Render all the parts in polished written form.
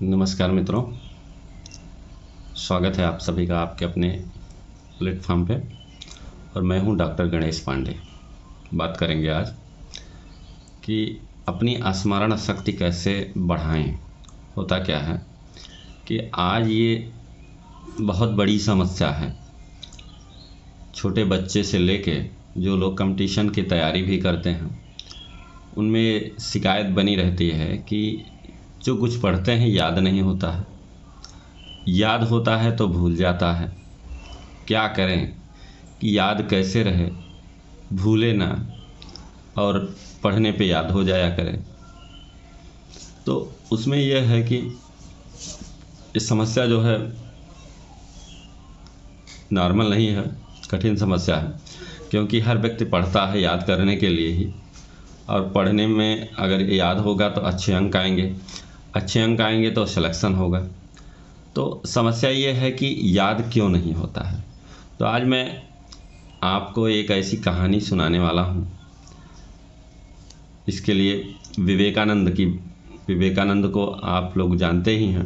नमस्कार मित्रों, स्वागत है आप सभी का आपके अपने प्लेटफॉर्म पे। और मैं हूं डॉक्टर गणेश पांडे। बात करेंगे आज कि अपनी स्मरण शक्ति कैसे बढ़ाएं। होता क्या है कि आज ये बहुत बड़ी समस्या है। छोटे बच्चे से लेके जो लोग कंपटीशन की तैयारी भी करते हैं, उनमें शिकायत बनी रहती है कि जो कुछ पढ़ते हैं याद नहीं होता है, याद होता है तो भूल जाता है। क्या करें कि याद कैसे रहे, भूले ना और पढ़ने पे याद हो जाया करें। तो उसमें यह है कि इस समस्या जो है नॉर्मल नहीं है, कठिन समस्या है, क्योंकि हर व्यक्ति पढ़ता है याद करने के लिए ही। और पढ़ने में अगर याद होगा तो अच्छे अंक आएंगे, अच्छे अंक आएंगे तो सिलेक्शन होगा। तो समस्या ये है कि याद क्यों नहीं होता है। तो आज मैं आपको एक ऐसी कहानी सुनाने वाला हूँ। इसके लिए विवेकानंद को आप लोग जानते ही हैं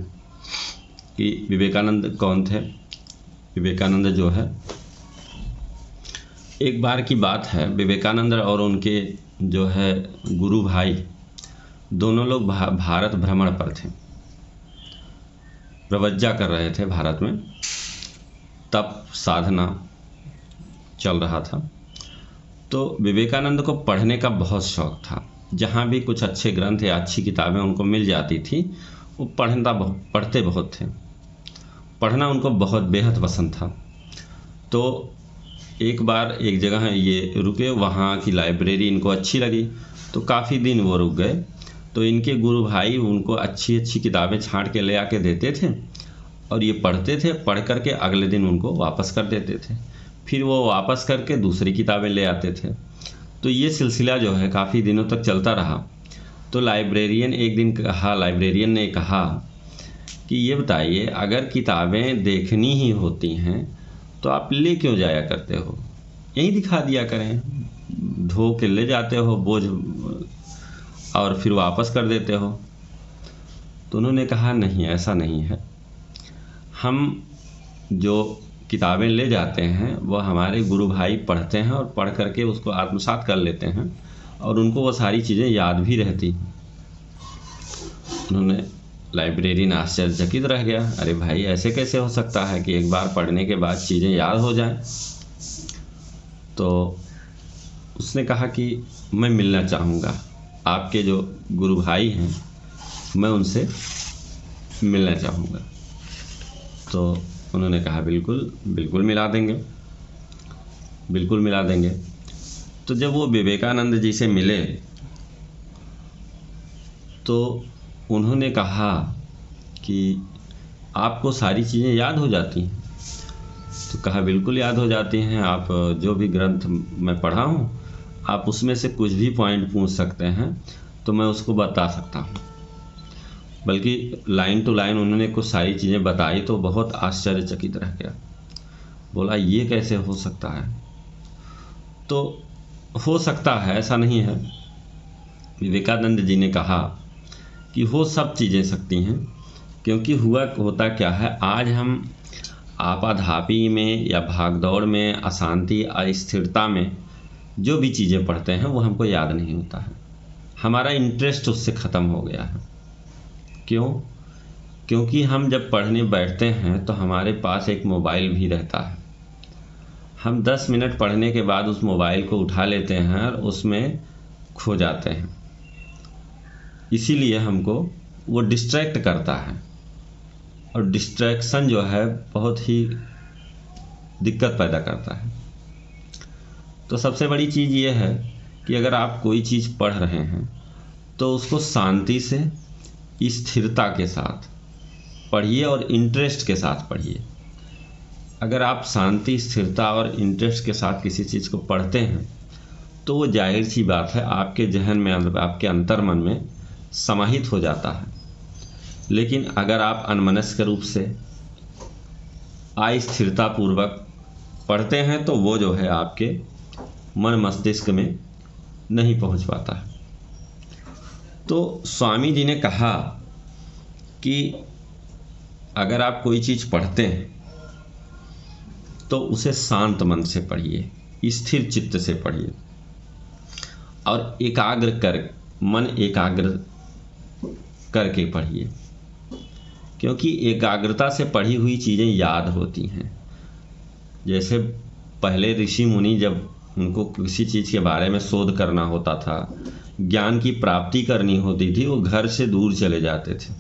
कि विवेकानंद कौन थे। विवेकानंद जो है, एक बार की बात है, विवेकानंद और उनके जो है गुरु भाई, दोनों लोग भारत भ्रमण पर थे, प्रवज्जा कर रहे थे भारत में। तप साधना चल रहा था। तो विवेकानंद को पढ़ने का बहुत शौक था। जहाँ भी कुछ अच्छे ग्रंथ या अच्छी किताबें उनको मिल जाती थी, वो पढ़ते बहुत थे। पढ़ना उनको बहुत बेहद पसंद था। तो एक बार एक जगह ये रुके, वहाँ की लाइब्रेरी इनको अच्छी लगी, तो काफ़ी दिन वो रुक गए। तो इनके गुरु भाई उनको अच्छी अच्छी किताबें छांट के ले आके देते थे और ये पढ़ते थे। पढ़ करके अगले दिन उनको वापस कर देते थे। फिर वो वापस करके दूसरी किताबें ले आते थे। तो ये सिलसिला जो है काफ़ी दिनों तक चलता रहा। तो लाइब्रेरियन ने कहा कि ये बताइए, अगर किताबें देखनी ही होती हैं तो आप ले क्यों जाया करते हो, यहीं दिखा दिया करें। धो के ले जाते हो बोझ और फिर वापस कर देते हो। तो उन्होंने कहा नहीं, ऐसा नहीं है। हम जो किताबें ले जाते हैं वो हमारे गुरु भाई पढ़ते हैं और पढ़ करके उसको आत्मसात कर लेते हैं और उनको वो सारी चीज़ें याद भी रहती हैं। उन्होंने लाइब्रेरियन आश्चर्यचकित रह गया। अरे भाई, ऐसे कैसे हो सकता है कि एक बार पढ़ने के बाद चीज़ें याद हो जाएं। तो उसने कहा कि मैं मिलना चाहूँगा, आपके जो गुरु भाई हैं मैं उनसे मिलना चाहूँगा। तो उन्होंने कहा बिल्कुल बिल्कुल मिला देंगे, बिल्कुल मिला देंगे। तो जब वो विवेकानंद जी से मिले तो उन्होंने कहा कि आपको सारी चीज़ें याद हो जाती हैं। तो कहा बिल्कुल याद हो जाती हैं। आप जो भी ग्रंथ मैं पढ़ा हूँ, आप उसमें से कुछ भी पॉइंट पूछ सकते हैं तो मैं उसको बता सकता हूँ। बल्कि लाइन टू लाइन उन्होंने कुछ सारी चीज़ें बताई तो बहुत आश्चर्यचकित रह गया। बोला ये कैसे हो सकता है। तो हो सकता है, ऐसा नहीं है। विवेकानंद जी ने कहा कि हो सब चीज़ें सकती हैं, क्योंकि होता क्या है, आज हम आपाधापी में या भागदौड़ में, अशांति अस्थिरता में जो भी चीज़ें पढ़ते हैं वो हमको याद नहीं होता है। हमारा इंटरेस्ट उससे ख़त्म हो गया है। क्यों? क्योंकि हम जब पढ़ने बैठते हैं तो हमारे पास एक मोबाइल भी रहता है। हम 10 मिनट पढ़ने के बाद उस मोबाइल को उठा लेते हैं और उसमें खो जाते हैं। इसीलिए हमको वो डिस्ट्रैक्ट करता है, और डिस्ट्रैक्शन जो है बहुत ही दिक्कत पैदा करता है। तो सबसे बड़ी चीज़ ये है कि अगर आप कोई चीज़ पढ़ रहे हैं तो उसको शांति से, स्थिरता के साथ पढ़िए और इंटरेस्ट के साथ पढ़िए। अगर आप शांति, स्थिरता और इंटरेस्ट के साथ किसी चीज़ को पढ़ते हैं तो वो जाहिर सी बात है आपके जहन में, आपके अंतर्मन में समाहित हो जाता है। लेकिन अगर आप अनमनस्क रूप से अस्थिरता पूर्वक पढ़ते हैं तो वो जो है आपके मन मस्तिष्क में नहीं पहुंच पाता है। तो स्वामी जी ने कहा कि अगर आप कोई चीज़ पढ़ते हैं तो उसे शांत मन से पढ़िए, स्थिर चित्त से पढ़िए और मन एकाग्र करके पढ़िए, क्योंकि एकाग्रता से पढ़ी हुई चीज़ें याद होती हैं। जैसे पहले ऋषि मुनि जब उनको किसी चीज़ के बारे में शोध करना होता था, ज्ञान की प्राप्ति करनी होती थी, वो घर से दूर चले जाते थे।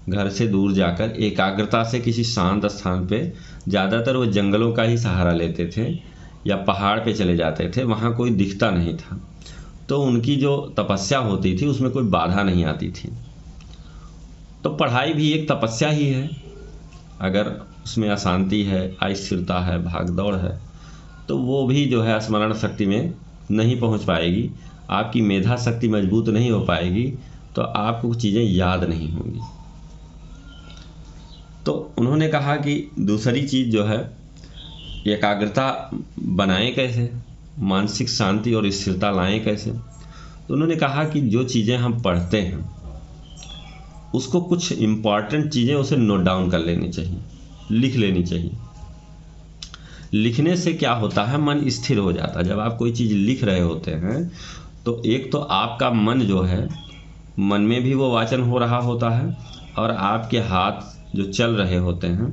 घर से दूर जाकर एकाग्रता से किसी शांत स्थान पे, ज़्यादातर वो जंगलों का ही सहारा लेते थे या पहाड़ पे चले जाते थे, वहाँ कोई दिखता नहीं था, तो उनकी जो तपस्या होती थी उसमें कोई बाधा नहीं आती थी। तो पढ़ाई भी एक तपस्या ही है। अगर उसमें अशांति है, अस्थिरता है, भागदौड़ है, तो वो भी जो है स्मरण शक्ति में नहीं पहुंच पाएगी, आपकी मेधा शक्ति मजबूत नहीं हो पाएगी, तो आपको चीज़ें याद नहीं होंगी। तो उन्होंने कहा कि दूसरी चीज़ जो है, एकाग्रता बनाएं कैसे, मानसिक शांति और स्थिरता लाएं कैसे। तो उन्होंने कहा कि जो चीज़ें हम पढ़ते हैं उसको, कुछ इम्पॉर्टेंट चीज़ें उसे नोट डाउन कर लेनी चाहिए, लिख लेनी चाहिए। लिखने से क्या होता है, मन स्थिर हो जाता है। जब आप कोई चीज़ लिख रहे होते हैं तो एक तो आपका मन जो है, मन में भी वो वाचन हो रहा होता है और आपके हाथ जो चल रहे होते हैं,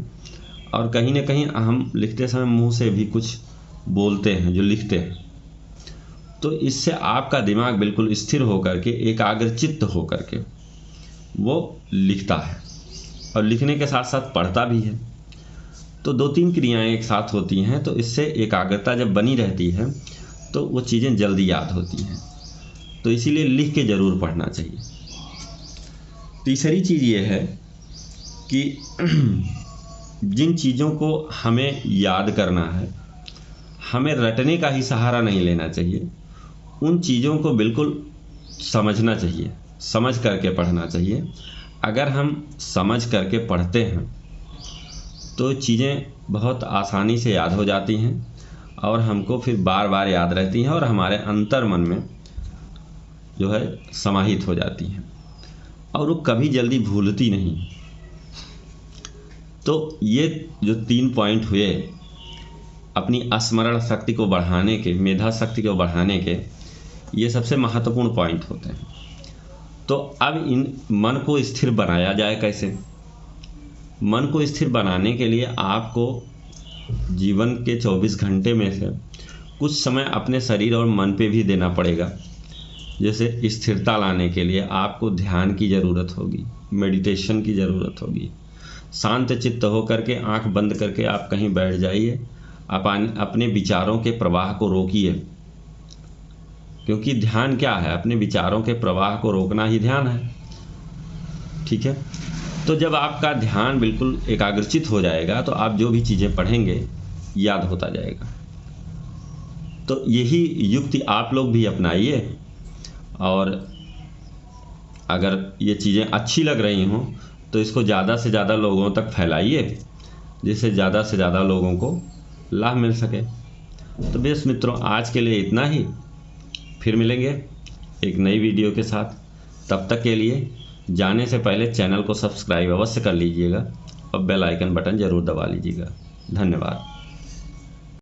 और कहीं ना कहीं हम लिखते समय मुंह से भी कुछ बोलते हैं जो लिखते हैं। तो इससे आपका दिमाग बिल्कुल स्थिर होकर के, एकाग्रचित्त होकर के वो लिखता है और लिखने के साथ साथ पढ़ता भी है। तो 2-3 क्रियाएं एक साथ होती हैं, तो इससे एकाग्रता जब बनी रहती है तो वो चीज़ें जल्दी याद होती हैं। तो इसीलिए लिख के ज़रूर पढ़ना चाहिए। तीसरी चीज़ ये है कि जिन चीज़ों को हमें याद करना है, हमें रटने का ही सहारा नहीं लेना चाहिए। उन चीज़ों को बिल्कुल समझना चाहिए, समझ करके पढ़ना चाहिए। अगर हम समझ करके पढ़ते हैं तो चीज़ें बहुत आसानी से याद हो जाती हैं और हमको फिर बार बार याद रहती हैं और हमारे अंतर मन में जो है समाहित हो जाती हैं और वो कभी जल्दी भूलती नहीं। तो ये जो 3 पॉइंट हुए अपनी स्मरण शक्ति को बढ़ाने के, मेधा शक्ति को बढ़ाने के, ये सबसे महत्वपूर्ण पॉइंट होते हैं। तो अब इन मन को स्थिर बनाया जाए कैसे। मन को स्थिर बनाने के लिए आपको जीवन के 24 घंटे में से कुछ समय अपने शरीर और मन पे भी देना पड़ेगा। जैसे स्थिरता लाने के लिए आपको ध्यान की ज़रूरत होगी, मेडिटेशन की ज़रूरत होगी। शांत चित्त होकर के, आंख बंद करके आप कहीं बैठ जाइए, अपने विचारों के प्रवाह को रोकिए, क्योंकि ध्यान क्या है, अपने विचारों के प्रवाह को रोकना ही ध्यान है। ठीक है। तो जब आपका ध्यान बिल्कुल एकाग्रचित हो जाएगा तो आप जो भी चीज़ें पढ़ेंगे याद होता जाएगा। तो यही युक्ति आप लोग भी अपनाइए और अगर ये चीज़ें अच्छी लग रही हों तो इसको ज़्यादा से ज़्यादा लोगों तक फैलाइए, जिससे ज़्यादा से ज़्यादा लोगों को लाभ मिल सके। तो बेस मित्रों, आज के लिए इतना ही। फिर मिलेंगे एक नई वीडियो के साथ। तब तक के लिए जाने से पहले चैनल को सब्सक्राइब अवश्य कर लीजिएगा और बेल आइकन बटन ज़रूर दबा लीजिएगा। धन्यवाद।